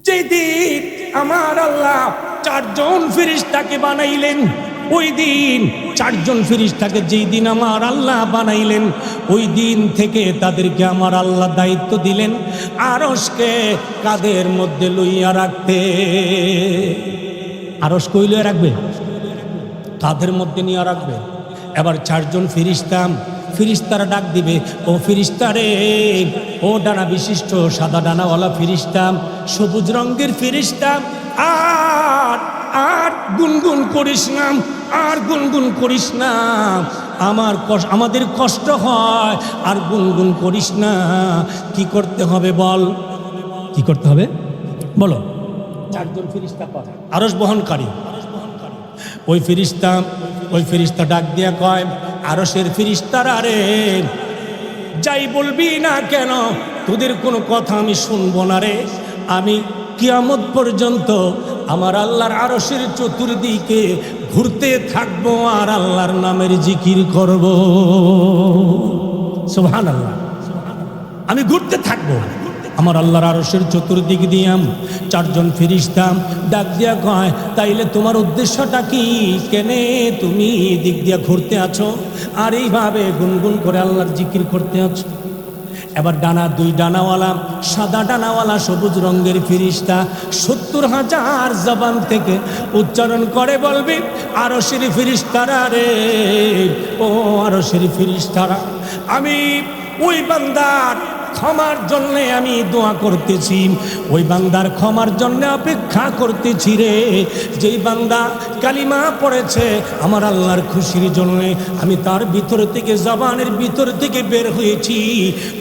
যেদিন আমার আল্লাহ চারজন ফেরেশতাকে বানাইলেন, ওই দিন চারজন ফেরেশতাকে যেই দিন আমার আল্লাহ বানাইলেন, ওই দিন থেকে তাদেরকে আমার আল্লাহ দায়িত্ব দিলেন আরশকে কাদের মধ্যে লইয়া রাখতে। আরশ কই লইয়া রাখবে? কাদের মধ্যে নিয়ে রাখবে। এবার চারজন ফেরেশতারা ডাক দিবে, ও ফেরেশতারে, ও ডানা বিশিষ্ট সাদা ডানাওয়ালা ফেরেশতা, সবুজ রঙের ফেরেশতা, আর গুনগুন করিস না, আর গুনগুন করিস না, আমাদের কষ্ট হয়, আর গুনগুন করিস না। কি করতে হবে বল? কি করতে হবে বলো? চারজন ফেরেশতা পাবে আরশ বহনকারী। ওই ফেরেশতা ডাক দিয়া কয়, আরশের ফেরেশতারা রে, যাই বলবি না কেন তোদের কোনো কথা আমি শুনবো না রে। আমি কিয়ামত পর্যন্ত আমার আল্লাহর আরশের চতুর্দিকে ঘুরতে থাকবো আর আল্লাহর নামের জিকির করব। সুবহানাল্লাহ। আমি ঘুরতে থাকবো আমার আল্লাহর আরশের চতুর্দিক দিয়াম। চারজন ফেরেশতা ডাক দিয়া কয়, তাইলে তোমার উদ্দেশ্যটা কি? কেনে তুমি দিক দিয়া ঘুরতে আছো আর এইভাবে গুনগুন করে আল্লাহর জিকির করতে আছো? এবার ডানা দুই ডানাওয়ালা সাদা ডানাওয়ালা সবুজ রঙের ফেরেশতা ৭০,০০০ জবান থেকে উচ্চারণ করে বলবে, আরশের ফেরেশতারা রে, ও আরশের ফেরেশতারা, আমি ওই বান্দার ক্ষমার জন্য আমি দোয়া করতেছি, ওই বান্দার ক্ষমার জন্য অপেক্ষা করতেছি রে। যেই বান্দা কালিমা পড়েছে আমার আল্লাহর খুশির জন্য, আমি তার ভিতর থেকে জবানের ভিতর থেকে বের হয়েছি,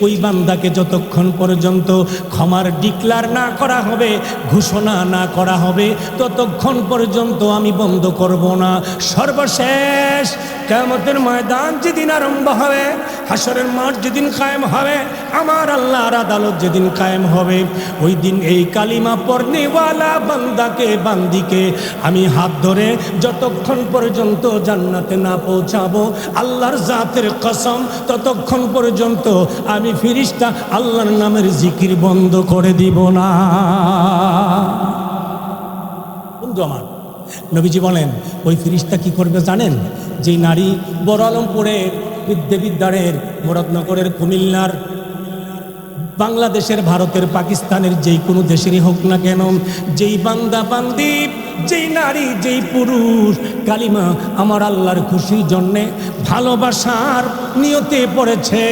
ওই বান্দাকে যতক্ষণ পর্যন্ত ক্ষমার ডিক্লার না করা হবে, ঘোষণা না করা হবে, ততক্ষণ পর্যন্ত আমি বন্ধ করব না। সর্বশেষ কিয়ামতের ময়দান যেদিন আরম্ভ হবে, হাসরের মাঠ যেদিন কায়েম হবে, আমার আল্লাহর আদালত যেদিন কায়েম হবে, ওই দিন এই কালিমা পড়নেওয়ালা বান্দিকে আমি হাত ধরে যতক্ষণ পর্যন্ত জান্নাতে না পৌঁছাবো, আল্লাহর জাতের কসম, ততক্ষণ পর্যন্ত আমি ফেরেশতা আল্লাহর নামের জিকির বন্ধ করে দিব না। বন্ধু আমার, নবীজি বলেন ওই ফেরেশতা কি করবে জানেন? যে নারী বড় আলমপুরের বিদ্যারের, মুরাদনগরের, কুমিল্লার, বাংলাদেশের, ভারতের, পাকিস্তানের যেই কোনো দেশেরই হোক না কেন, যেই বান্দা বান্দি, যেই নারী, যেই পুরুষ কালিমা আমার আল্লাহর খুশির জন্যে ভালোবাসার নিয়তে পড়েছে,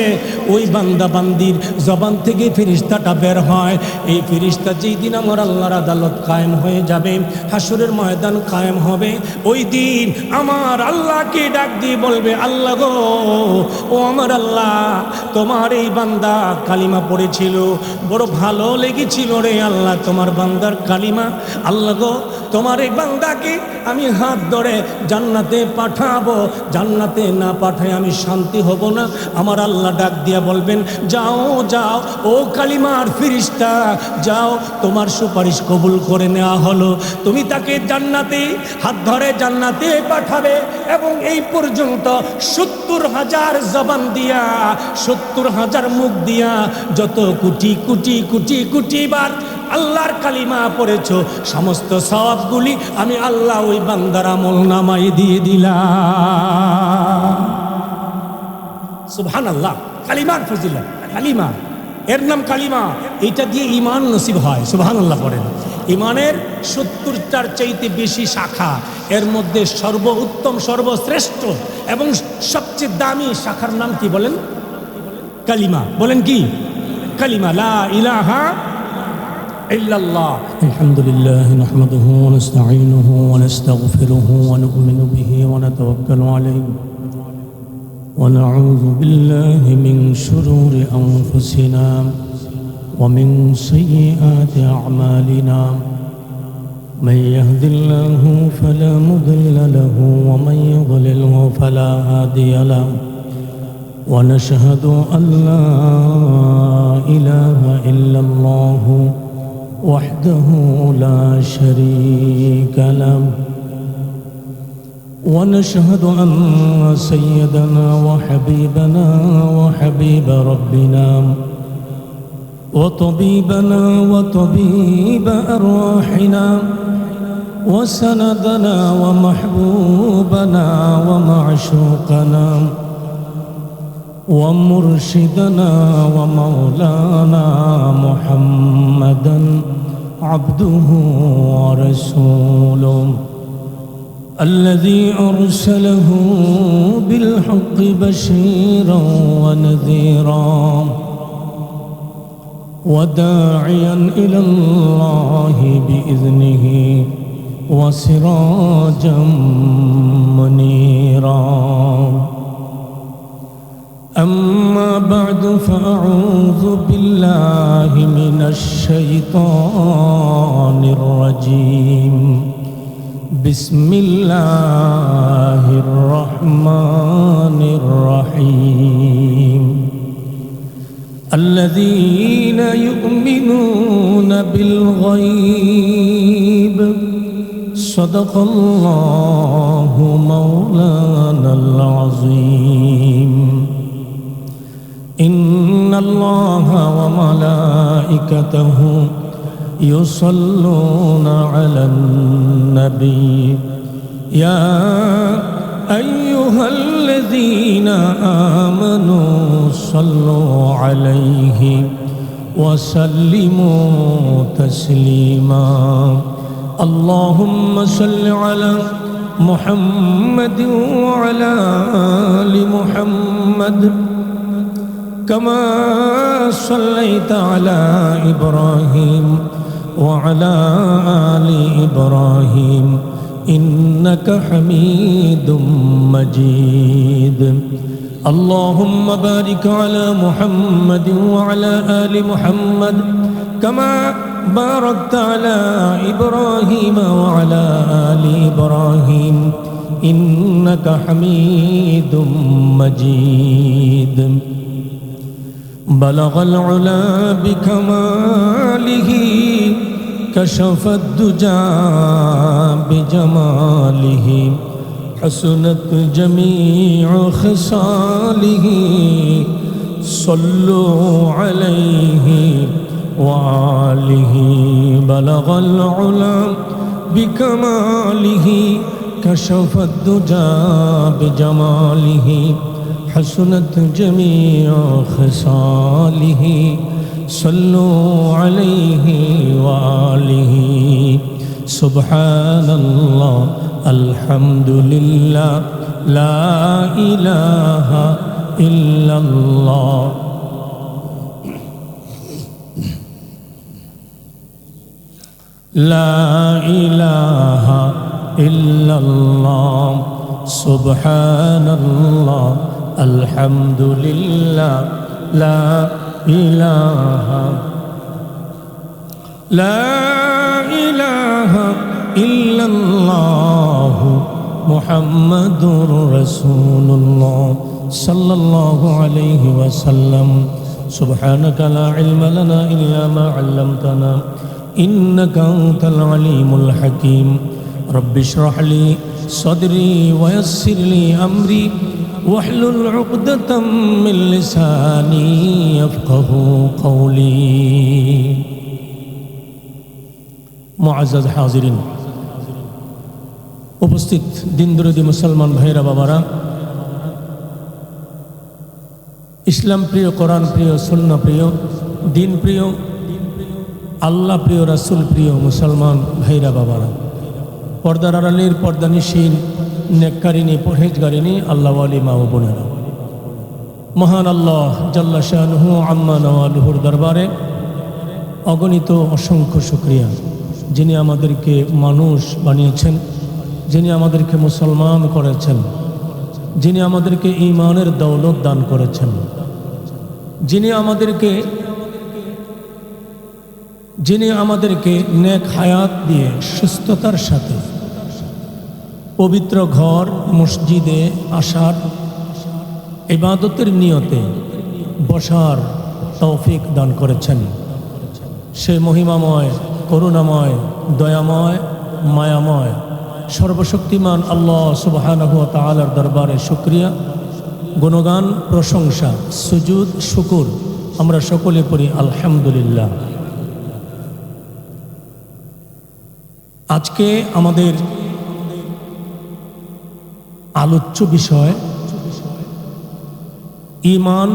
ওই বান্দা বান্দির জবান থেকে ফেরেশতাটা বের হয়। এই ফেরেশতা যেই দিন আমার আল্লাহর আদালত কায়েম হয়ে যাবে, হাসরের ময়দান কায়েম হবে, ওই দিন আমার আল্লাহকে ডাক দিয়ে বলবে, আল্লাহ গো, ও আমার আল্লাহ, তোমার এই বান্দা কালিমা পড়েছিল, বড় ভালো লেগেছিল রে আল্লাহ তোমার বান্দার কালিমা। আল্লাহ গো, তোমার এই বান্দাকে আমি হাত ধরে জান্নাতে পাঠাবো, জান্নাতে না পাঠায় আমি শান্তি হব না। আমার আল্লাহ ডাক দিয়া বলবেন, যাও যাও ও কালিমার ফেরেশতা, যাও, তোমার সুপারিশ কবুল করে নেওয়া হলো, তুমি তাকে জান্নাতে হাত ধরে জান্নাতে পাঠাবে। এবং এই পর্যন্ত ৭০,০০০ জবান দিয়া, ৭০,০০০ মুখ দিয়া যত কোটি কোটি কোটি কোটি বার আল্লাহর কালিমা পড়েছ, সমস্ত সওয়াবগুলি আমি আল্লাহ ওই বান্দার আমল নামায় দিয়ে দিলাম। সুবহানাল্লাহ। কালিমার ফজিলত, কালিমা, এর নাম কালিমা, এটা দিয়ে ঈমান নসিব হয়। সুবহানাল্লাহ পড়েন। ঈমানের ৭০টার চাইতে বেশি শাখা, এর মধ্যে সর্বোত্তম, সর্বশ্রেষ্ঠ এবং সবচেয়ে দামি শাখার নাম কি বলেন? কালিমা। বলেন কি? কালিমা, লা ইলাহা ইল্লাল্লাহ। আলহামদুলিল্লাহ নাহমাদুহু ওয়া নাস্তাঈনুহু ওয়া নাস্তাগফিরুহু ওয়া নু'মিনু বিহি ওয়া নাতাওয়াক্কালু আলাইহি ওয়া নাউযু বিল্লাহি মিন শুরুরি আনফুসিনা ওয়া মিন সাইয়্যাতি আ'মালিনা। من يهد الله فلا مضل له ومن يضلله فلا هادي له ونشهد أن لا إله إلا الله وحده لا شريك له ونشهد أن سيدنا وحبيبنا وحبيب ربنا وطبيبنا وطبيب أرواحنا وسندنا ومحبوبنا ومعشوقنا ومرشدنا ومولانا محمدا عبده ورسوله الذي أرسله بالحق بشيرا ونذيرا وداعيا إلى الله بإذنه وسراجا منيرا أما بعد فأعوذ بالله من الشيطان الرجيم بسم الله الرحمن الرحيم الذين يؤمنون بالغيب صدق الله مولانا العظيم إن الله وملائكته يصلون على النبي يا أيها الذين آمنوا صلوا عليه وسلموا تسليما اللهم صل على محمد وعلى آل محمد كما صليت على إبراهيم وعلى آل إبراهيم إنك حميد مجيد اللهم بارك على محمد وعلى آل محمد كما باركت على إبراهيم وعلى آل إبراهيم إنك حميد مجيد بلغ العلا بكماله كشف الدجى بجماله حسنت جميع خصاله صلوا عليه وآله بلغ العلا بكماله كشف الدجى بجماله حسنت جميع خصاله صلوا عليه وآله سبحان الله الحمد لله لا إله إلا الله لا إله إلا الله سبحان الله الحمد لله لا إله إلا الله محمد رسول الله صلى الله عليه وسلم سبحانك لا علم لنا إلا ما علمتنا إنك أنت العليم الحكيم رب اشرح لي صدري ويسر لي أمري واحلل عقدة من لساني يفقه قولي معزز حاضرين উপস্থিত দিনদরদি মুসলমান ভাইরা বাবারা ইসলাম প্রিয় কোরআন প্রিয় সুন্নাহ প্রিয় দিন প্রিয় আল্লাহ প্রিয় রাসূল প্রিয় মুসলমান ভাইরা বাবারা পর্দার আড়ালের পর্দানিশীন নেককারিনী পরহেজগারিনী আল্লাহওয়ালি মা ও বোনেরা মহান আল্লাহ জাল্লা শানুহু আম্মা নওয়ালুহুর দরবারে অগণিত অসংখ্য শুকরিয়া যিনি আমাদেরকে মানুষ বানিয়েছেন যিনি আমাদেরকে মুসলমান করেছেন যিনি আমাদেরকে ঈমানের দৌলত দান করেছেন যিনি আমাদেরকে নেক হায়াত দিয়ে সুস্থতার সাথে পবিত্র ঘর মসজিদে আসার ইবাদতের নিয়তে বসার তৌফিক দান করেছেন সে মহিমাময় করুণাময় দয়াময় মায়াময় সর্বশক্তিমান আল্লাহ সুবহানাহু ওয়া তাআলার দরবারে শুকরিয়া গুণগান প্রশংসা সুজুদ শুকুর আমরা সকলে পড়ি আলহামদুলিল্লাহ। আজকে আমাদের আলোচ্য বিষয় ঈমান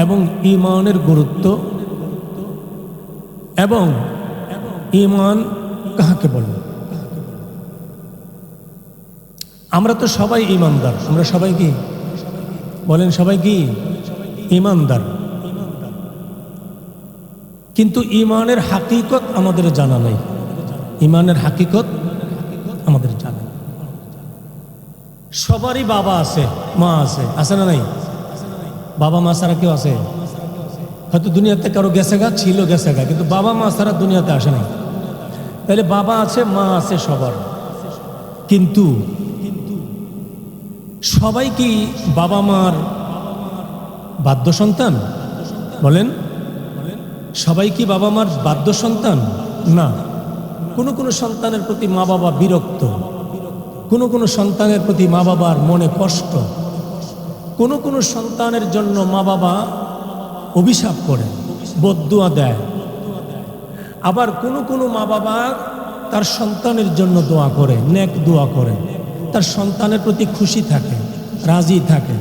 এবং ঈমানের গুরুত্ব এবং ঈমান কাকে বলে। আমরা তো সবাই ঈমানদার, আমরা সবাই কি বলেন, সবাই কি ঈমানদার, কিন্তু ঈমানের হাকিকত আমাদের জানা নাই। ঈমানের হাকিকত আমাদের জানা। সবারই বাবা আছে, মা আছে, আছে না নাই? বাবা মা ছাড়া কেউ আছে? হয়তো দুনিয়াতে কারো গেছে গা, ছিল গেছে গা, কিন্তু বাবা মা ছাড়া দুনিয়াতে আসে নাই। তাহলে বাবা আছে, মা আছে সবার, কিন্তু সবাই কি বাবা মার বাধ্য সন্তান? বলেন, সবাই কি বাবা মার বাধ্য সন্তান? না। কোনো কোনো সন্তানের প্রতি মা বাবা বিরক্ত, কোনো কোনো সন্তানের প্রতি মা বাবার মনে কষ্ট, কোনো কোনো সন্তানের জন্য মা বাবা অভিশাপ করে, বদদুয়া দেয়। আবার কোনো কোনো মা বাবা তার সন্তানের জন্য দোয়া করে, নেক দোয়া করে, তার সন্তানের প্রতি খুশি থাকে, রাজি থাকে।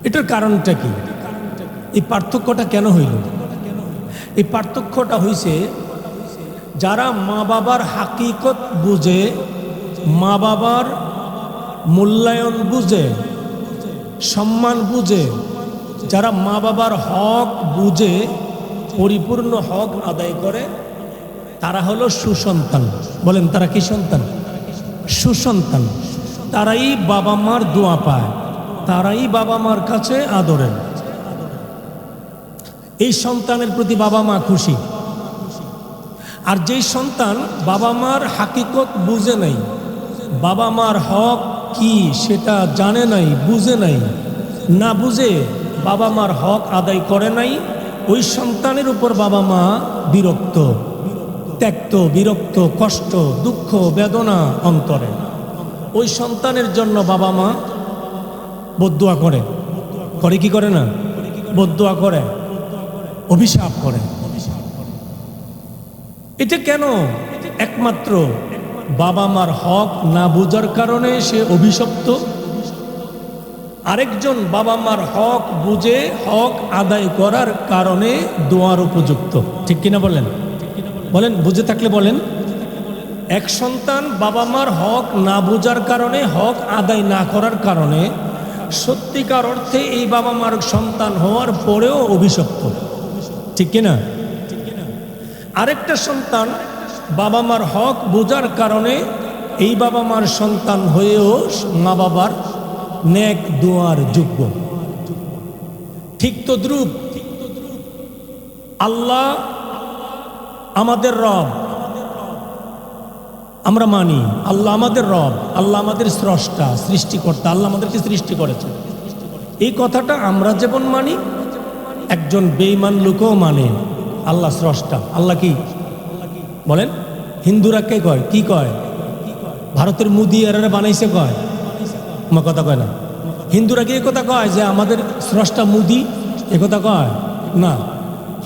এটার কারণটা কি? এই পার্থক্যটা কেন হইল? এই পার্থক্যটা হইছে, যারা মা বাবার হাকিকত বুঝে, মা বাবার মূল্যায়ন বুঝে, সম্মান বুঝে, যারা মা বাবার হক বুঝে পরিপূর্ণ হক আদায় করে, তারা হলো সুসন্তান। বলেন, তারা কি সন্তান? সুসন্তান। তারাই বাবা মার দোয়া পায়, তারাই বাবা মার কাছে আদরের। এই সন্তানের প্রতি বাবা মা খুশি। আর যেই সন্তান বাবা মার হাকিকত বুঝে নাই, বাবা মার হক কি সেটা জানে নাই, বুঝে নাই, না বুঝে বাবা মার হক আদায় করে নাই, ওই সন্তানের উপর বাবা মা বিরক্ত, ত্যক্ত, বিরক্ত, কষ্ট, দুঃখ, বেদনা অন্তরে। ওই সন্তানের জন্য বাবা মা বদদুয়া করে, করে কি করে না? বদদুয়া করে, অভিশাপ করে। এটা কেন? একমাত্র বাবা মার হক না বুঝার কারণে সে অভিশপ্ত, আরেকজন বাবা মার হক বুঝে হক আদায় করার কারণে দোয়ার উপযুক্ত। ঠিক কিনা বলেন? বলেন, বুঝে থাকলে বলেন। এক সন্তান বাবা মার হক না বুঝার কারণে, হক আদায় না করার কারণে সত্যিকার অর্থে এই বাবা মার সন্তান হওয়ার পরেও অভিশপ্ত। ঠিক কিনা? আরেকটা সন্তান বাবা মার হক বোঝার কারণে এই বাবা মার সন্তান হয়েও মা বাবার নেক দোয়ার যোগ্য। ঠিক তদ্রূপ আল্লাহ আমাদের রব, আমরা মানি আল্লাহ আমাদের রব, আল্লাহ আমাদের স্রষ্টা, সৃষ্টিকর্তা, আল্লাহ আমাদেরকে সৃষ্টি করেছে। এই কথাটা আমরা যেমন মানি, একজন বেঈমান লোকও মানে আল্লাহ স্রষ্টা। আল্লাহ কি বলেন? হিন্দুরা কে কয়? কি কয়? ভারতের মুদি এরা বানাইছে কয়? আমার কথা কয় না। হিন্দুরা কি কথা কয় যে আমাদের স্রষ্টা মুদি? এ কথা কয় না।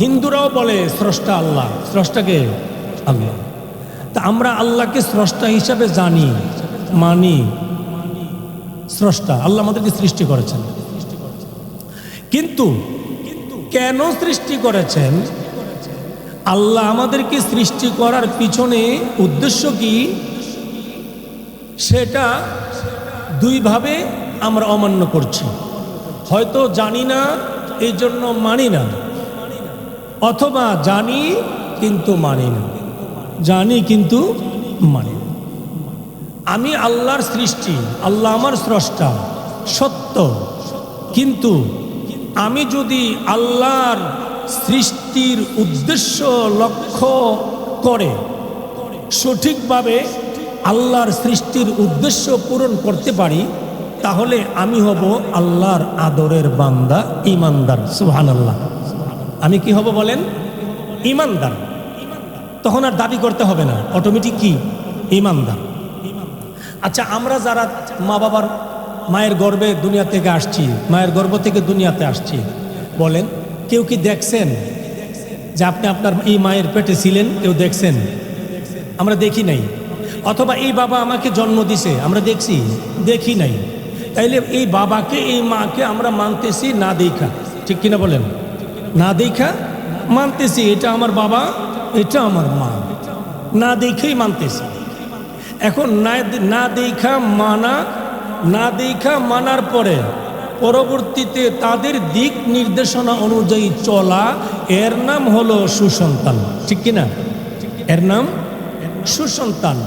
হিন্দুরাও বলে স্রষ্টা আল্লাহ। স্রষ্টাকে আল্লাহ। তা আমরা আল্লাহকে স্রষ্টা হিসাবে জানি, মানি। স্রষ্টা আল্লাহ আমাদেরকে সৃষ্টি করেছেন, কিন্তু কেন সৃষ্টি করেছেন? আল্লাহ আমাদেরকে সৃষ্টি করার পিছনে উদ্দেশ্য কি, সেটা দুইভাবে আমরা অমান্য করছি। হয়তো জানি না এই জন্য মানি না, অথবা জানি কিন্তু মানি না, জানি কিন্তু মানি না। আমি আল্লাহর সৃষ্টি, আল্লাহ আমার স্রষ্টা, সত্য, কিন্তু আমি যদি আল্লাহর সৃষ্টির উদ্দেশ্য লক্ষ্য করে সঠিকভাবে আল্লাহর সৃষ্টির উদ্দেশ্য পূরণ করতে পারি, তাহলে আমি হব আল্লাহর আদরের বান্দা, ঈমানদার। সুবহানাল্লাহ। আমি কি হব বলেন? ঈমানদার। তখন আর দাবি করতে হবে না, অটোমেটিক কি ঈমানদার। আচ্ছা, আমরা যারা মা বাবার মায়ের গর্ভে দুনিয়া থেকে আসছি, মায়ের গর্ভ থেকে দুনিয়াতে আসছি, বলেন কেউ কি দেখছেন যে আপনি আপনার এই মায়ের পেটে ছিলেন? কেউ দেখছেন? আমরা দেখি নাই। অথবা এই বাবা আমাকে জন্ম দিছে, আমরা দেখছি? দেখি নাই। তাইলে এই বাবাকে এই মাকে আমরা মানতেছি না দেখা, ঠিক কিনা বলেন? না দেখা মানতেছি, এটা আমার বাবা, এটা আমার মা, না দেখেই মানতেছি। এখন না দেখা মানা, না দেখা মানার পরে পরবর্তীতে তাদের দিক নির্দেশনা অনুযায়ী চলা, এর নাম হলো সুসন্তান, ঠিক কিনা? এর নাম সুসন্তান,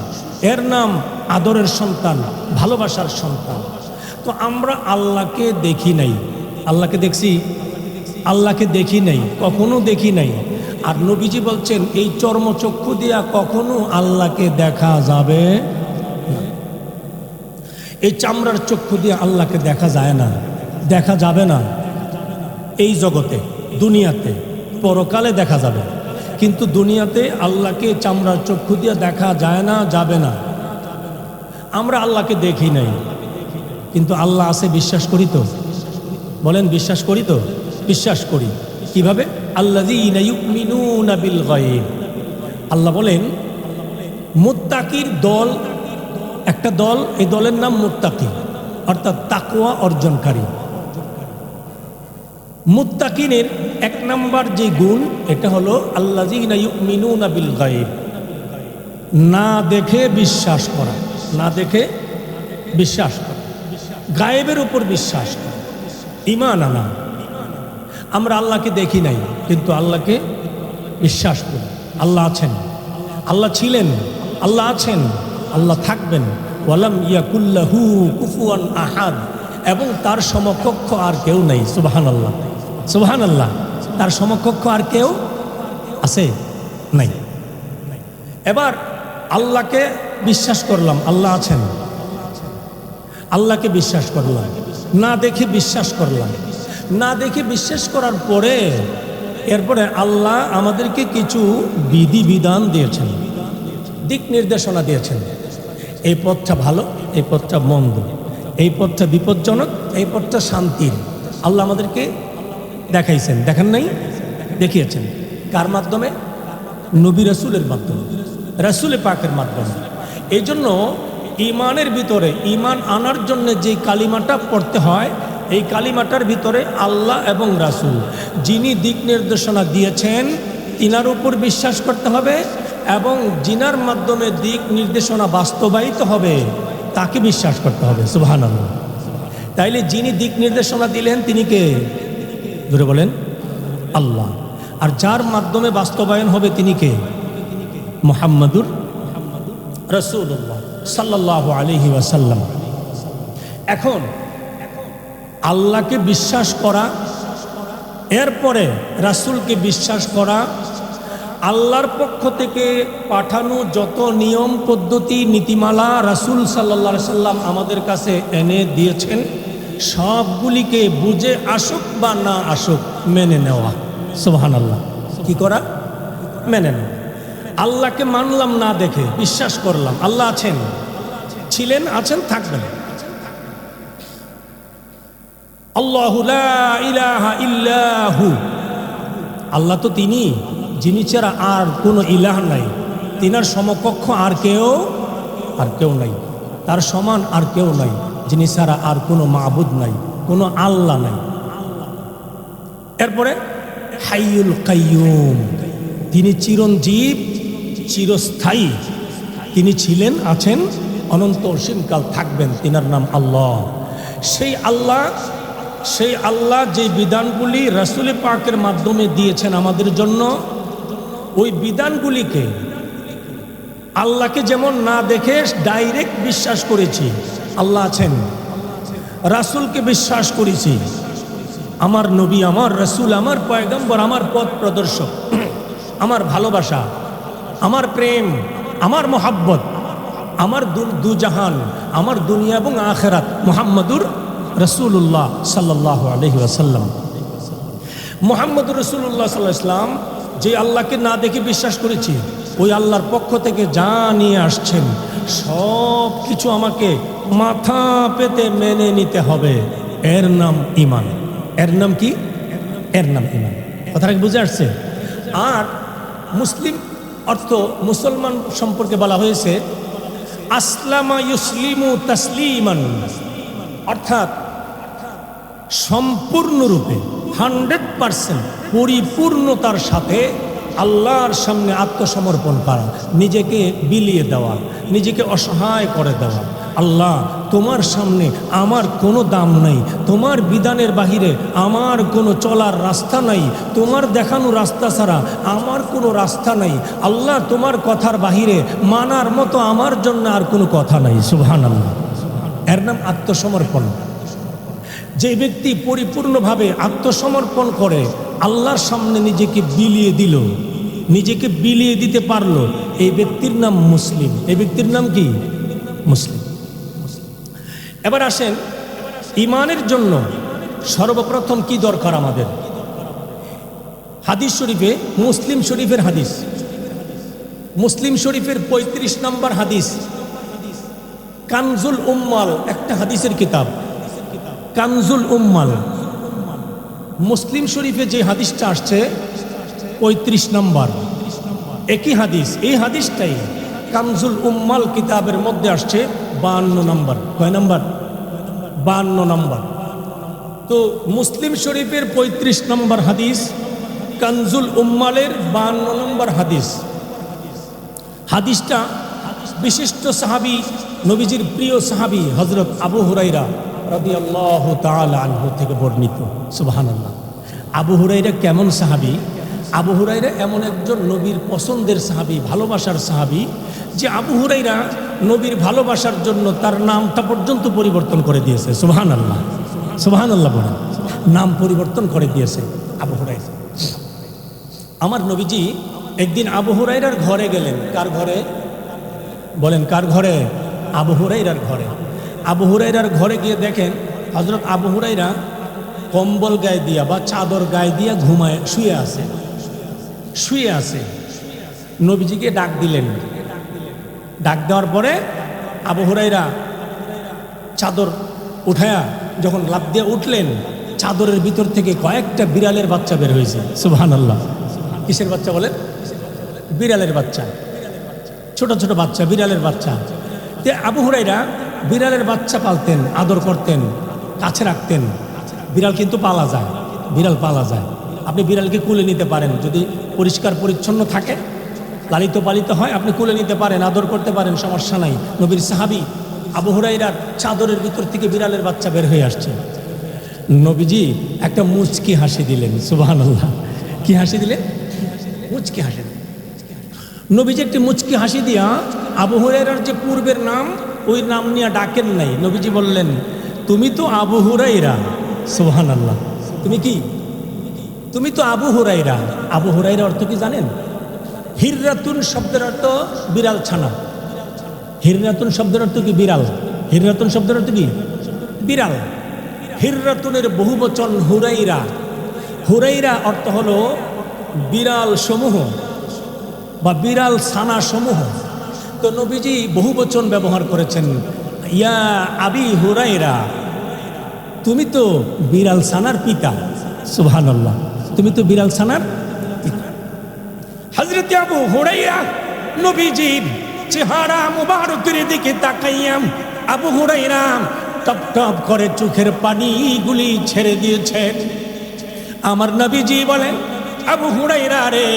এর নাম আদরের সন্তান, ভালোবাসার সন্তান। তো আমরা আল্লাহকে দেখি নাই। আল্লাহকে দেখছি? আল্লাহকে দেখি নাই, কখনো দেখি নাই। আর নবীজি বলছেন এই চর্মচক্ষু দিয়া কখনো আল্লাহকে দেখা যাবে না। এই চামড়ার চক্ষু দিয়ে আল্লাহকে দেখা যায় না, দেখা যাবে না। এই জগতে, দুনিয়াতে, পরকালে দেখা যাবে, কিন্তু দুনিয়াতে আল্লাহকে চামড়ার চক্ষু দিয়ে দেখা যায় না, যাবে না। আমরা আল্লাহকে দেখি নাই, কিন্তু আল্লাহ আছে বিশ্বাস করি তো? বলেন বিশ্বাস করি তো? বিশ্বাস করি। কিভাবে? আল্লাযীনা ইউমিনুনা বিল গায়ব। আল্লাহ বলেন মুত্তাকির দল, একটা দল, এই দলের নাম মুত্তাকি, অর্থাৎ তাকওয়া অর্জনকারী। মুত্তাকিনের এক নাম্বার যে গুণ, এটা হলো আল্লাযীনা ইউমিনুনা বিল গায়ব, না দেখে বিশ্বাস করা, না দেখে বিশ্বাস করা, গায়েবের উপর বিশ্বাস করা, ঈমান আনা। আমরা আল্লাহকে দেখি নাই, কিন্তু আল্লাহকে বিশ্বাস করি। আল্লাহ আছেন, আল্লাহ ছিলেন, আল্লাহ আছেন, আল্লাহ থাকবেন। ওয়ালাম ইয়াকুল্লাহু কুফুয়ান আহাদ, এবং তার সমকক্ষ আর কেউ নেই। সুবহানাল্লাহ, সুবহানাল্লাহ। তার সমকক্ষ আর কেউ আছে? নাই। এবার আল্লাহকে বিশ্বাস করলাম, আল্লাহ আছেন, আল্লাহকে বিশ্বাস করলাম, না দেখে বিশ্বাস করলাম। না দেখে বিশ্বাস করার পরে এরপরে আল্লাহ আমাদেরকে কিছু বিধিবিধান দিয়েছেন, দিক নির্দেশনা দিয়েছেন। এই পথটা ভালো, এই পথটা মন্দ, এই পথটা বিপজ্জনক, এই পথটা শান্তির। আল্লাহ আমাদেরকে দেখাইছেন, দেখেন নাই? দেখিয়েছেন। কার মাধ্যমে? নবী রাসূলের মাধ্যমে, রাসূলে পাকের মাধ্যমে। এই জন্য ঈমানের ভিতরে, ঈমান আনার জন্য যে কালিমাটা পড়তে হয়, এই কালিমাটার ভিতরে আল্লাহ এবং রাসূল যিনি দিক নির্দেশনা দিয়েছেন তিনার উপর বিশ্বাস করতে হবে, এবং যিনার মাধ্যমে দিক নির্দেশনা বাস্তবায়িত হবে তাকে বিশ্বাস করতে হবে। সুবহানাল্লাহ। তাইলে যিনি দিক নির্দেশনা দিলেন তিনি কে? ধরে বলেন, আল্লাহ। আর যার মাধ্যমে বাস্তবায়ন হবে তিনি কে? মুহাম্মাদুর রাসূলুল্লাহ সাল্লাল্লাহু আলাইহি ওয়াসাল্লাম। এখন আল্লাহকে বিশ্বাস করা, এরপরে রাসূলকে বিশ্বাস করা, আল্লাহর পক্ষ থেকে পাঠানো যত নিয়ম পদ্ধতি নীতিমালা রাসূল সাল্লাল্লাহু আলাইহি সাল্লাম আমাদের কাছে এনে দিয়েছেন, সবগুলিকে বুঝে আসুক বা না আসুক মেনে নেওয়া। সুবহানাল্লাহ। কি করা? মেনে নেওয়া। আল্লাহকে মানলাম না দেখে, বিশ্বাস করলাম আল্লাহ আছেন, ছিলেন, আছেন, থাকবেন। আল্লাহু লা ইলাহা ইল্লাহু, আল্লাহ তো তিনি, যিনি ছাড়া আর কোনো ইলাহ নাই, তিনার সমকক্ষ আর কেউ নাই, তার সমান আর কেউ নাই, যিনি ছাড়া আর কোনো মাবুদ নাই, কোনো আল্লাহ নাই। এরপরে হাইয়ুল কাইয়ুম, তিনি চিরঞ্জীব, চিরস্থায়ী, তিনি ছিলেন, আছেন, অনন্ত অসীমকাল থাকবেন, তিনার নাম আল্লাহ। সেই আল্লাহ যে বিধানগুলি রাসূল পাকের মাধ্যমে দিয়েছেন আমাদের জন্য, ওই বিধানগুলিকে আল্লাহকে যেমন না দেখে ডাইরেক্ট বিশ্বাস করেছি আল্লাহ আছেন, রাসূলকে বিশ্বাস করেছি, আমার নবী, আমার রাসূল, আমার পয়গম্বর, আমার পথ প্রদর্শক, আমার ভালোবাসা, আমার প্রেম, আমার মোহাব্বত, আমার দুজাহান, আমার দুনিয়া এবং আখিরাত মুহাম্মাদুর রাসূলুল্লাহ সাল্লাল্লাহু আলাইহি ওয়াসাল্লাম। মুহাম্মাদুর রাসূলুল্লাহ সাল্লাল্লাহু আলাইহি ওয়াসাল্লাম যে আল্লাহকে না দেখে বিশ্বাস করেছি, ওই আল্লাহর পক্ষ থেকে যা নিয়ে আসছেন সব কিছু আমাকে মাথা পেতে মেনে নিতে হবে। এর নাম ঈমান। এর নাম কি? এর নাম ঈমান। কথাটা কি বুঝে আসছে? আর মুসলিম অর্থ মুসলমান সম্পর্কে বলা হয়েছে আসলামা ইউসলিমু তাসলিমান, অর্থাৎ সম্পূর্ণরূপে 100% পরিপূর্ণতার সাথে আল্লাহর সামনে আত্মসমর্পণ করা, নিজেকে বিলিয়ে দেওয়া, নিজেকে অসহায় করে দেওয়া। আল্লাহ, তোমার সামনে আমার কোনো দাম নাই, তোমার বিধানের বাহিরে আমার কোনো চলার রাস্তা নাই, তোমার দেখানো রাস্তা ছাড়া আমার কোনো রাস্তা নাই। আল্লাহ, তোমার কথার বাহিরে মানার মতো আমার জন্য আর কোনো কথা নাই। সুবহানাল্লাহ। এর নাম আত্মসমর্পণ। যে ব্যক্তি পরিপূর্ণভাবে আত্মসমর্পণ করে আল্লাহর সামনে নিজেকে বিলিয়ে দিল, নিজেকে বিলিয়ে দিতে পারলো, এই ব্যক্তির নাম মুসলিম। এই ব্যক্তির নাম কি? মুসলিম। এবার আসেন, ঈমানের জন্য সর্বপ্রথম কি দরকার আমাদের? হাদিস শরীফে, মুসলিম শরীফের হাদিস, মুসলিম শরীফের 35 নম্বর হাদিস, কানজুল উম্মাল, একটা হাদিসের কিতাব কানজুল উম্মাল। মুসলিম শরীফে যে হাদিসটা আসছে 35 নম্বর, একই হাদিস। এই হাদিসটাই কানজুল উম্মাল কিতাবের মধ্যে আসছে 52 নম্বর। কয় নম্বর? 52 নম্বর। তো মুসলিম শরীফের 35 নম্বর হাদিস, কানজুল উম্মালের 52 নম্বর হাদিস। হাদিসটা বিশিষ্ট সাহাবী, নবীজির প্রিয় সাহাবী হযরত আবু হুরায়রা রাদিয়াল্লাহু তাআলা আনহু থেকে বর্ণিত। সুবহানাল্লাহ। আবু হুরায়রা কেমন সাহাবী? আবু হুরায়রা এমন একজন নবীর পছন্দের সাহাবী, ভালোবাসার সাহাবী, যে আবু হুরায়রা নবীর ভালোবাসার জন্য তার নামটা পর্যন্ত পরিবর্তন করে দিয়েছে। সুবহানাল্লাহ, সুবহানাল্লাহ বলেন। নাম পরিবর্তন করে দিয়েছে আবু হুরায়রা। আমার নবীজি একদিন আবু হুরায়রার ঘরে গেলেন। কার ঘরে বলেন? কার ঘরে? আবু হুরায়রার ঘরে। আবু হুরায়রার ঘরে গিয়ে দেখেন হযরত আবু হুরায়রা কম্বল গায়ে দিয়া বা চাদর গায়ে দিয়া ঘুমায় শুয়ে আছে। নবীজিকে ডাক দিলেন। ডাক দেওয়ার পরে আবু হুরায়রা চাদর উঠায়া যখন লাফ দিয়ে উঠলেন, চাদরের ভিতর থেকে কয়েকটা বিড়ালের বাচ্চা বের হয়েছে। সুবহানাল্লাহ। কিসের বাচ্চা বলেন? বিড়ালের বাচ্চা, ছোট ছোট বাচ্চা, বিড়ালের বাচ্চা। তে আবু হুরায়রা বিড়ালের বাচ্চা পালতেন, আদর করতেন, কাছে রাখতেন। বিড়াল কিন্তু পালা যায়, বিড়াল পালা যায়। আপনি বিড়ালকে কুলে নিতে পারেন, যদি পরিষ্কার পরিচ্ছন্ন থাকে, লালিত পালিত হয়, আপনি কুলে নিতে পারেন, আদর করতে পারেন, সমস্যা নাই। নবীর সাহাবী আবু হুরায়রার চাদরের ভিতর থেকে বিড়ালের বাচ্চা বের হয়ে আসছে। নবীজি একটা মুচকি হাসি দিলেন। সুবহানাল্লাহ। কি হাসি দিলেন? মুচকি হাসি দিলেন। নবীজি একটি মুচকি হাসি দিয়া আবু হুরায়রার যে পূর্বের নাম, ওই নাম নিয়ে ডাকেন নাই। নবীজি বললেন, তুমি তো আবু হুরায়রা। সুবহানাল্লাহ। তুমি কি? তুমি তো আবু হুরায়রা। আবু হুরায়রা অর্থ কি জানেন? হিররাতুন শব্দের অর্থ বিড়াল ছানা। হিররাতুন শব্দের অর্থ কি? বিড়াল। হিররাতুন শব্দের অর্থ কি? বিড়াল। হিররাতুনের বহুবচন হুরায়রা। হুরায়রা অর্থ হলো বিড়াল সমূহ বা বিড়াল ছানা সমূহ। তো নবীজি বহুবচন ব্যবহার করেছেন, ইয়া আবি হুরায়রা, তুমি তো বিড়াল ছানার পিতা। সুবহানাল্লাহ। তুমি তো বিড়াল ছানার পিতা। হযরত আবু হুরায়রা নবীজির চেহারা মুবারকের দিকে তাকাইয়া আবু হুরায়রা টপ টপ করে চোখের পানিগুলি ছেড়ে দিয়েছেন। আমার নবীজি বলেন, আবু হুরায়রা রে,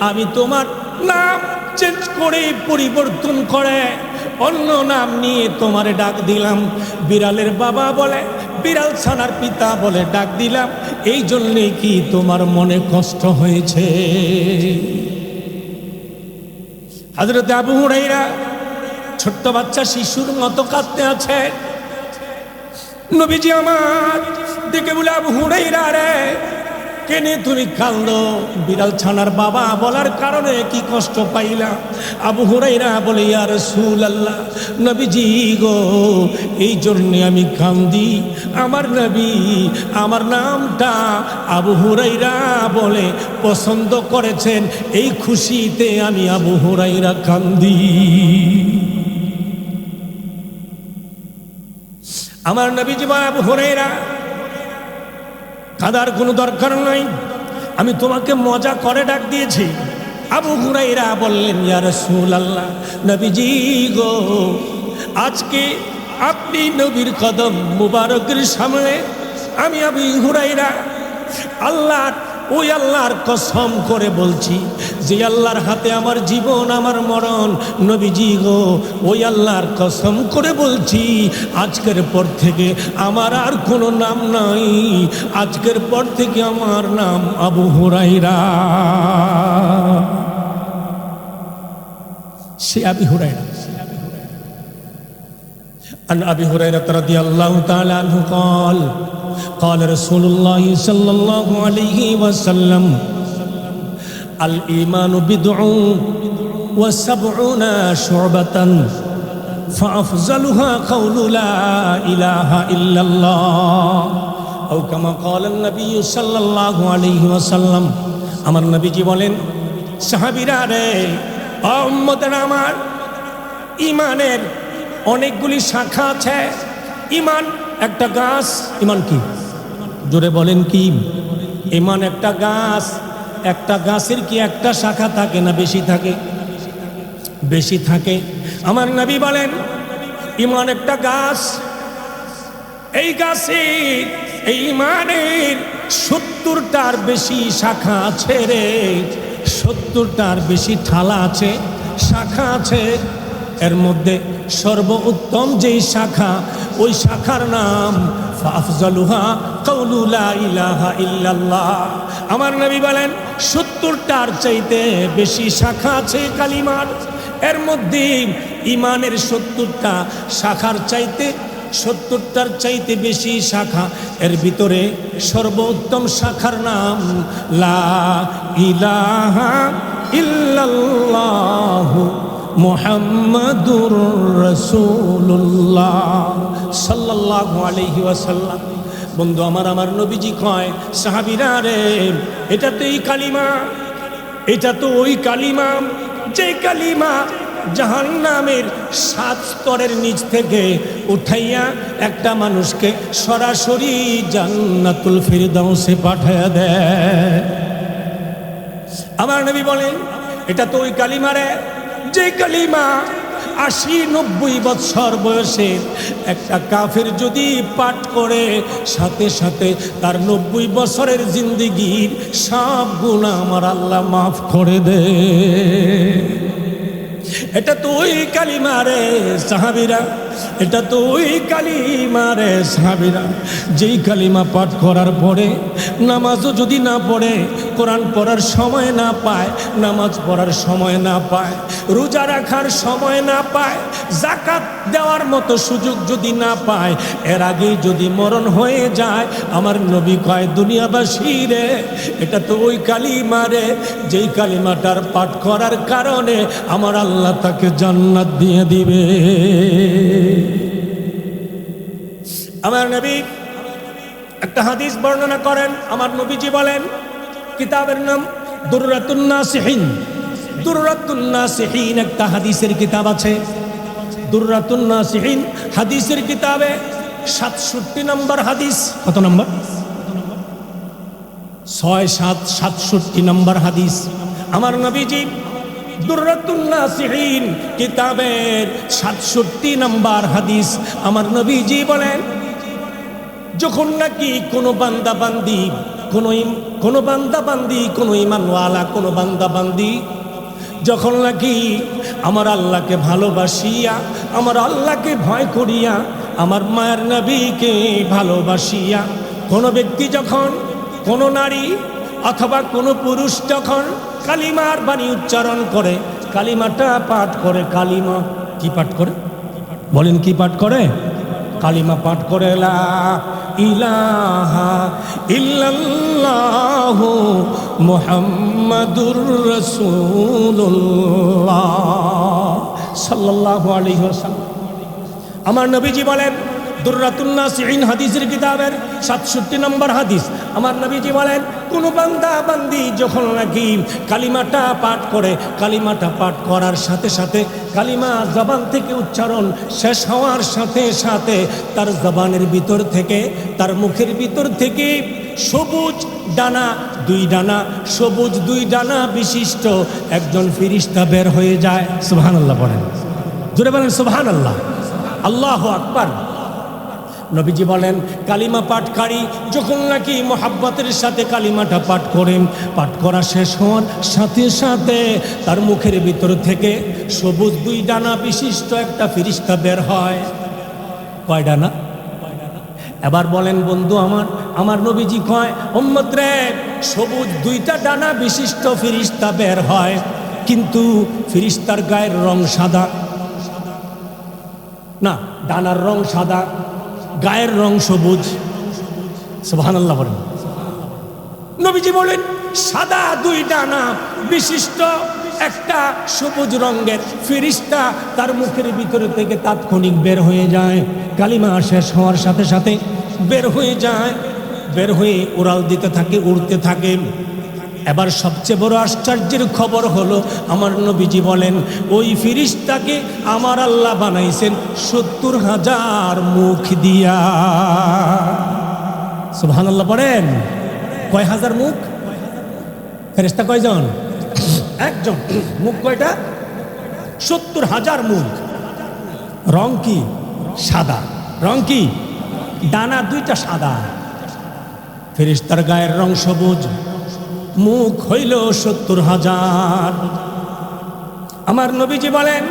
আমি তোমার নাম চেঞ্জ করে পরিবর্তন করে অন্য নাম নিয়ে তোমারে ডাক দিলাম। বিড়ালের বাবা বলে, বিড়াল ছানার পিতা বলে ডাক দিলাম। এই জন্যে কি তোমার মনে কষ্ট হয়েছে? হযরত আবু হুরায়রা ছোট্ট বাচ্চা শিশুর মতো কাঁদতে আছে। নবীজি আমার দেখে বলে, আবু হুরায়রা রে, কেনে তুমি কাঁদো? বিড়াল ছানার বাবা বলার কারণে কি কষ্ট পাইলা? আবু হুরায়রা বলে, ইয়া রাসূলুল্লাহ, নবীজি গো, এই জন্যে আমি কান্দি। আমার নবী আমার নামটা আবু হুরায়রা বলে পছন্দ করেছেন, এই খুশিতে আমি আবু হুরায়রা কান্দি। আমার নবীজি বলে, আবু হুরায়রা কাঁদার কোনো দরকার নাই। আমি তোমাকে মজা করে ডাক দিয়েছি। আবু হুরাইরা বললেন, ইয়া রাসূলুল্লাহ, নবীজি গো, আজকে আপনি নবীর কদম মুবারকের সামনে আমি আবু হুরাইরা আল্লাহর কসম করে বলছি যে আল্লাহর হাতে আমার জীবন আমার মরণ, নবীজি গো ওই আল্লাহর কসম করে বলছি, আজকের পর থেকে আমার আর কোনো নাম নাই, আজকের পর থেকে আমার নাম আবু হুরাইরা। সে আবু হুরাইরা। عن أبي هريرة رضي الله تعالى عنه قال قال رسول الله صلى الله عليه وسلم الإيمان بضع وسبعون شعبة فأفضلها قول لا إله إلا الله أو كما قال النبي صلى الله عليه وسلم আমার নবীজি বলেন, সাহাবীরা রে, উম্মতেরা আমার, ঈমানের অনেকগুলি শাখা আছে। ঈমান একটা গাছ। ঈমান কি? জোরে বলেন কি? ঈমান একটা গাছ। একটা গাছের কি একটা শাখা থাকে না বেশি থাকে? বেশি থাকে। আমার নবী বলেন ঈমান একটা গাছ। এই গাছের এই ঈমানের 70টার বেশি শাখা আছে রে, 70টার বেশি ঠালা আছে, শাখা আছে। এর মধ্যে সর্বোত্তম যেই শাখা, ওই শাখার নাম ফাফজালুহা কাউলু লা ইলাহা ইল্লাল্লাহ। আমার নবী বলেন 70টার চাইতে বেশি শাখা আছে কালিমার। এর মধ্যে ঈমানের 70টা শাখার চাইতে 70টার চাইতে বেশি শাখা, এর ভিতরে সর্বোত্তম শাখার নাম লা ইলাহা ইল্লাল্লাহু মুহাম্মাদুর রাসূলুল্লাহ সাল্লাল্লাহু আলাইহি ওয়াসাল্লাম। বন্ধু আমার নবীজি কয়, সাহাবীরা রে, এটা তো এই কালিমা, এটা তো ওই কালিমা, যে কালিমা জাহান্নামের 7 স্তরের নিচ থেকে উঠাইয়া একটা মানুষকে সরাসরি জান্নাতুল ফিরদাউসে পাঠায়া দেয়। আমার নবী বলেন, এটা তো ওই কালিমা রে, যে কালিমা 80-90 বছর বয়সে একটা কাফের যদি পাঠ করে, সাথে সাথে তার 90 বছরের জিন্দেগির সব গুনাহ আমার আল্লাহ মাফ করে দেয়। এটা তো ওই কালিমা রে সাহাবীরা, এটা তো ওই কালিমা রে সাহাবীরা, যেই কালিমা পাঠ করার পরে নামাজও যদি না পড়ে, কোরআন পড়ার সময় না পায়, নামাজ পড়ার সময় না পায়, রোজা রাখার সময় না পায়, যাকাত দেওয়ার মতো সুযোগ যদি না পায়, এর আগেই যদি মরণ হয়ে যায়, আমার নবী কয়, দুনিয়াবাসী রে, এটা তো ওই কালিমা রে, যেই কালিমাটার পাঠ করার কারণে আমার আল্লাহ তাকে জান্নাত দিয়ে দিবে। আমার নবী একটা হাদিস বর্ণনা করেন। আমার নবীজি বলেন, কিতাবের নাম দুররাতুন নাসিহিন। দুররাতুন নাসিহিন একটা হাদিসের কিতাব আছে। দুররাতুন নাসিহিন হাদিসের কিতাবে 67 নম্বর হাদিস। কত নম্বর? 67 নম্বর হাদিস। আমার নবীজি দুররাতুন নাসিহিন কিতাবের 67 নম্বর হাদিস, আমার নবীজি বলেন, যখন নাকি কোনো বান্দা বান্দি, কোনো ঈমানওয়ালা কোনো বান্দা বান্দি যখন নাকি আমার আল্লাহকে ভালোবাসিয়া, আমার আল্লাহকে ভয় করিয়া, আমার মায়ের নবীকে ভালোবাসিয়া, কোনো ব্যক্তি যখন, কোনো নারী অথবা কোনো পুরুষ যখন কালিমার বাণী উচ্চারণ করে, কালিমাটা পাঠ করে, কালিমা কি পাঠ করে বলেন? কি পাঠ করে? কালিমা পাঠ করে, লা ইলাহা ইল্লাল্লাহু মুহাম্মাদুর রাসূলুল্লাহ সাল্লাল্লাহু আলাইহি ওয়াসাল্লাম। আমার নবীজি বলেন, দুররাতুন নাসিঈন হাদিসের কিতাবের 67 নম্বর হাদিস। আমার নবীজি বলেন, কোন বান্দা বান্দি যখন নাকি কালিমাটা পাঠ করে, কালিমাটা পাঠ করার সাথে সাথে কালিমা জবান থেকে উচ্চারণ শেষ হওয়ার সাথে সাথে তার জবানের ভিতর থেকে, তার মুখের ভিতর থেকে সবুজ ডানা, দুই ডানা, সবুজ দুই ডানা বিশিষ্ট একজন ফেরেশতা বের হয়ে যায়। সুবহানাল্লাহ বলেন, জোরে বলেন সুবহানাল্লাহ, আল্লাহু আকবার। নবীজি বলেন, কালিমা পাঠকারী যখন নাকি মোহাব্বতের সাথে কালিমাটা পাঠ করেন, পাঠ করা শেষ হওয়ার সাথে সাথে তার মুখের ভিতর থেকে সবুজ দুই ডানা বিশিষ্ট একটা ফেরেশতা বের হয়। কয় ডানা? এবার বলেন বন্ধু আমার নবীজি কয়, উম্মত রে, সবুজ দুইটা ডানা বিশিষ্ট ফেরেশতা বের হয়, কিন্তু ফেরেশতার গায়ের রং সাদা না, ডানার রং সাদা, গায়ের রং সবুজ। সুবহানাল্লাহ বলেন। নবীজি বলেন, সাদা দুই ডানা বিশিষ্ট একটা সবুজ রঙের ফেরেশতা তার মুখের ভিতরে থেকে তাৎক্ষণিক বের হয়ে যায়, কালিমা শেষ হওয়ার সাথে সাথে বের হয়ে যায়, বের হয়ে উড়াল দিতে থাকে, উড়তে থাকে। এবার সবচেয়ে বড় আশ্চর্যের খবর হলো, আমার নবীজি বলেন, ওই ফেরেশতাকে আমার আল্লাহ বানাইছেন 70,000 মুখ দিয়া। সুবহানাল্লাহ পড়েন। কয় হাজার মুখ? ফেরেশতা কয়জন? একজন। মুখ কয়টা? 70,000 মুখ। রং কি? সাদা। রং কি? ডানা দুইটা সাদা, ফেরেশতার গায়ের রং সবুজ, মুখ হইল 70,000। আমার নবীজি বলেন,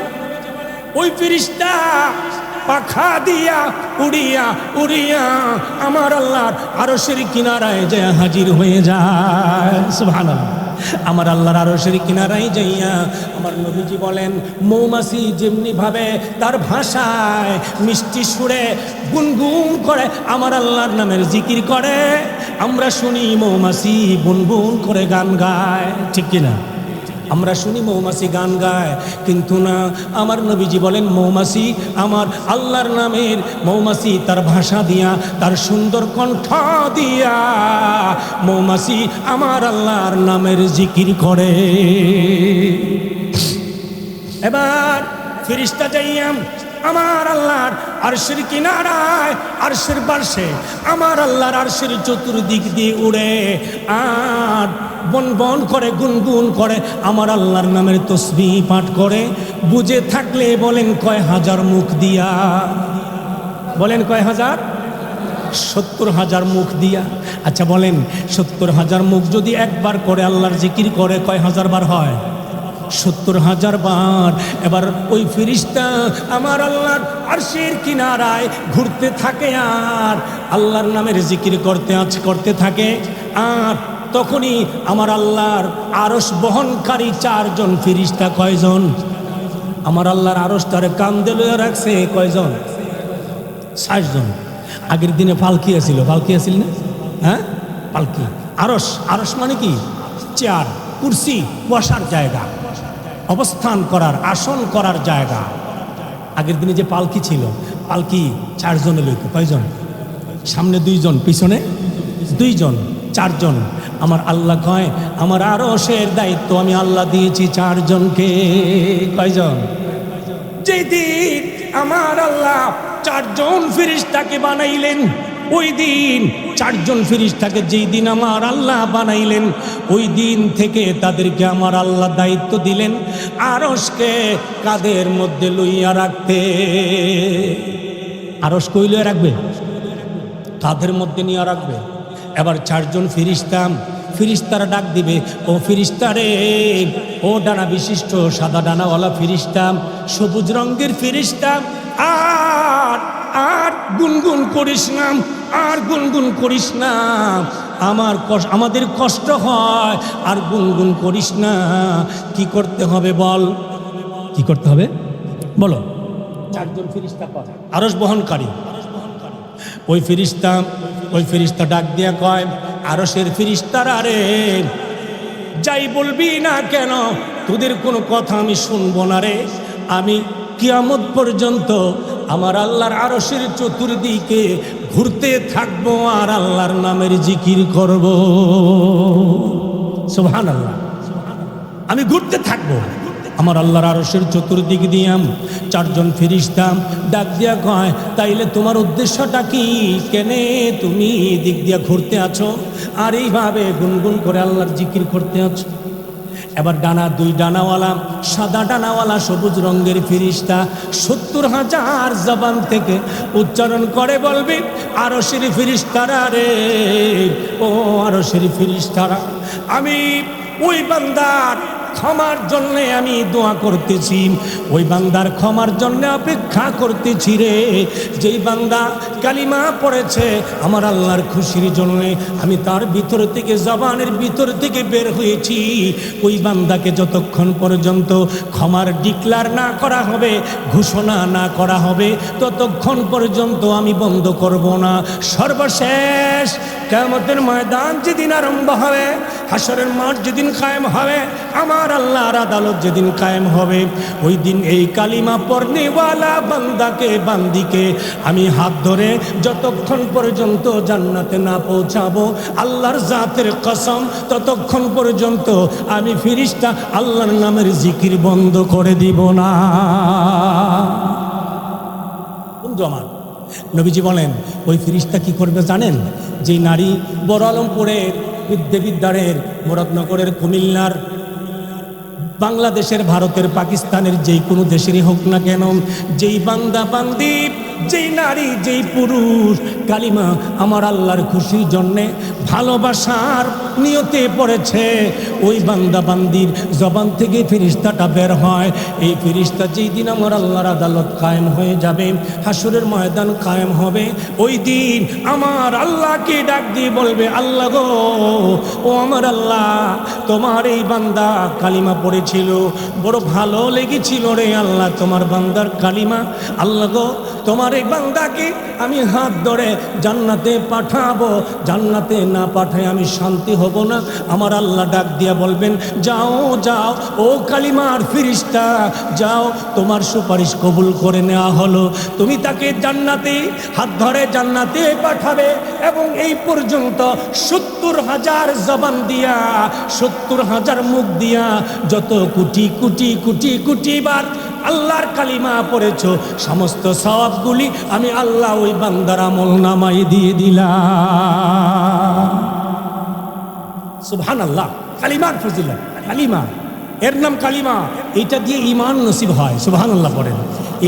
ওই ফেরেশতা পাখা দিয়া উড়িয়া উড়িয়া আমার আল্লাহর আরশের কিনারায় যে হাজির হয়ে যায়। সুবহানাল্লাহ। আমার আল্লাহর আরশের কিনারায় যাইয়া আমার নবীজি বলেন, মৌমাছি যেমনি ভাবে তার ভাষায় মিষ্টি সুরে গুনগুন করে আমার আল্লাহর নামের জিকির করে, আমরা শুনি মৌমাছি গুনগুন করে গান গায়, ঠিক কিনা? আমরা শুনি মৌমাছি গান গায়, কিন্তু না, আমার নবীজি বলেন, মৌমাছি আমার আল্লাহর নামের, মৌমাছি তার ভাষা দিয়া, তার সুন্দর কণ্ঠ দিয়া মৌমাছি আমার আল্লাহর নামের জিকির করে। এবার ফেরেশতা যাইয়াম আমার আল্লাহর আরশের কিনারায়, আরশের পাশে আমার আল্লাহর আরশের চতুর্দিক দিয়ে উড়ে আর বন বন করে, গুনগুন করে আমার আল্লাহর নামের তসবিহ পাঠ করে। বুঝে থাকলে বলেন কয় হাজার মুখ দিয়া? বলেন কয় হাজার? 70,000 মুখ দিয়া। আচ্ছা বলেন, 70,000 মুখ যদি একবার করে আল্লাহর জিকির করে, কয় হাজার বার হয়? 70,000 বার। এবার ওই ফেরেশতা আমার আল্লাহর আরশের কিনারায় ঘুরতে থাকে আর আল্লাহর নামের জিকির করতে থাকে। আর তখনই আমার আল্লাহর আরশ বহনকারী 4 জন ফেরেশতা, কয়জন? আমার আল্লাহর আরশটারে কাঁধে লইয়া রাখছে কয়জন? 60 জন। আগের দিনে পালকি আছিল, পালকি আছিল না? হ্যাঁ, পালকি। আরশ, আরশ মানে কি? চেয়ার, কুরসি, বসার জায়গা, অবস্থান করার, আসন করার জায়গা। আগের দিনে যে পালকি ছিল, পালকি 4 জনে লইত। কয়জন? সামনে 2 জন, পিছনে 2 জন, 4 জন। আমার আল্লাহ কয়, আমার আরশের দায়িত্ব আমি আল্লাহ দিয়েছি 4 জনকে। কয়জন? যেদিন আমার আল্লাহ 4 জন ফেরেশতাকে বানাইলেন, ওই দিন 4 জন ফেরেশতাকে যেই দিন আমার আল্লাহ বানাইলেন, ওই দিন থেকে তাদেরকে আমার আল্লাহ দায়িত্ব দিলেন আরশকে কাঁধের মধ্যে লইয়া রাখতে। আরশ কই লইয়া রাখবে? কাঁধের মধ্যে নিয়ে রাখবে। এবার 4 জন ফেরেশতারা ডাক দিবে, ও ফেরেশতারে, ও ডানা বিশিষ্ট সাদা ডানাওয়ালা ফেরেশতা, সবুজ রঙের ফেরেশতা, আর গুনগুন করিস না, আর গুনগুন করিস না, আমাদের কষ্ট হয়, আর গুনগুন করিস না। কি করতে হবে বল? কি করতে হবে বলো? 4 জন ফেরেশতা আরশ বহনকারী। ওই ফেরেশতা ডাক দিয়া কয়, আরশের ফেরেশতারা রে, যাই বলবি না কেন তোদের কোনো কথা আমি শুনবো না রে। আমি কিয়ামত পর্যন্ত আমার আল্লাহর আরশের চতুর্দিকে ঘুরতে থাকবো আর আল্লাহর নামের জিকির করব। সুবহানাল্লাহ। আমি ঘুরতে থাকবো, আমার আল্লাহর আরশের চতুর্দিক দিয়াম চারজন ফেরেশতা ডাক দিয়া কয়, তাইলে তোমার উদ্দেশ্যটা কি? কেনে তুমি দিক দিয়া ঘুরতে আছো আর এইভাবে গুনগুন করে আল্লাহর জিকির করতে আছো? এবার ডানা, দুই ডানাওয়ালা, সাদা ডানাওয়ালা সবুজ রঙের ফেরেশতা ৭০,০০০ জবান থেকে উচ্চারণ করে বলবে, আরশের ফেরেশতারা রে, ও আরশের ফেরেশতারা, আমি ওই বান্দার ক্ষমার জন্য আমি দোয়া করতেছি, ওই বান্দার ক্ষমার জন্য অপেক্ষা করতেছি রে। যেই বান্দা কালিমা পড়েছে আমার আল্লাহর খুশির জন্য, আমি তার ভিতর থেকে, জবানের ভিতর থেকে বের হয়েছি, ওই বান্দাকে যতক্ষণ পর্যন্ত ক্ষমার ডিক্লার না করা হবে, ঘোষণা না করা হবে, ততক্ষণ পর্যন্ত আমি বন্ধ করব না। সর্বশেষ কিয়ামতের ময়দান যেদিন আরম্ভ হবে, হাসরের মাঠ যেদিন কায়েম হবে, আমার আল্লাহর আদালত যেদিন কায়েম হবে, ওই দিন এই কালিমা পড়নেওয়ালা বান্দাকে, বান্দিকে আমি হাত ধরে যতক্ষণ পর্যন্ত জান্নাতে না পৌঁছাবো, আল্লাহর জাতের কসম, ততক্ষণ পর্যন্ত আমি ফেরেশতা আল্লাহর নামের জিকির বন্ধ করে দিব না। বন্ধু আমার, নবীজি বলেন ওই ফেরেশতা কি করবে জানেন? যে নারী বড় আলমপুরের, বিদ্যার, মুরাদনগরের, কুমিল্লার, বাংলাদেশের, ভারতের, পাকিস্তানের যেই কোনো দেশেরই হোক না কেন, যেই বান্দা বান্দি, যেই নারী, যেই পুরুষ কালিমা আমার আল্লাহর খুশির জন্যে ভালোবাসার নিয়তে পড়েছে, ওই বান্দা বান্দির জবান থেকে ফেরেশতাটা বের হয়। এই ফেরেশতা যেই দিন আমার আল্লাহর আদালত কায়েম হয়ে যাবে, হাসরের ময়দান কায়েম হবে, ওই দিন আমার আল্লাহকে ডাক দিয়ে বলবে, আল্লাহ গো, ও আমার আল্লাহ, তোমার এই বান্দা কালিমা পড়েছিল, বড় ভালো লেগেছিল রে আল্লাহ তোমার বান্দার কালিমা, আল্লাহ গো, তোমার এই বান্দাকে আমি হাত ধরে জান্নাতে পাঠাবো, জান্নাতে না পাঠায় আমি শান্তি হব না। আমার আল্লাহ ডাক দিয়া বলবেন, যাও যাও ও কালিমার ফেরেশতা, যাও, তোমার সুপারিশ কবুল করে নেওয়া হলো, তুমি তাকে জান্নাতে হাত ধরে জান্নাতে পাঠাবে। এবং এই পর্যন্ত ৭০,০০০ জবান দিয়া, ৭০,০০০ মুখ দিয়া যত কোটি কোটি কোটি কোটি বার আল্লাহর কালিমা পড়েছ, সমস্ত সওয়াবগুলি আমি আল্লাহ ওই বান্দার আমল নামায় দিয়ে দিলাম। সুবহানাল্লাহ। কালিমার ফজিলত, কালিমা, এর নাম কালিমা, এটা দিয়ে ঈমান নসিব হয়। সুবহানাল্লাহ পড়েন।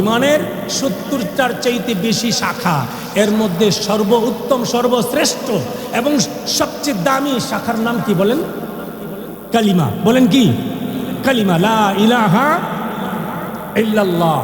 ঈমানের ৭০টার চাইতে বেশি শাখা, এর মধ্যে সর্বোত্তম, সর্বশ্রেষ্ঠ এবং সবচেয়ে দামি শাখার নাম কি বলেন? কালিমা। বলেন কি? কালিমা, লা ইলাহা ইল্লাল্লাহ।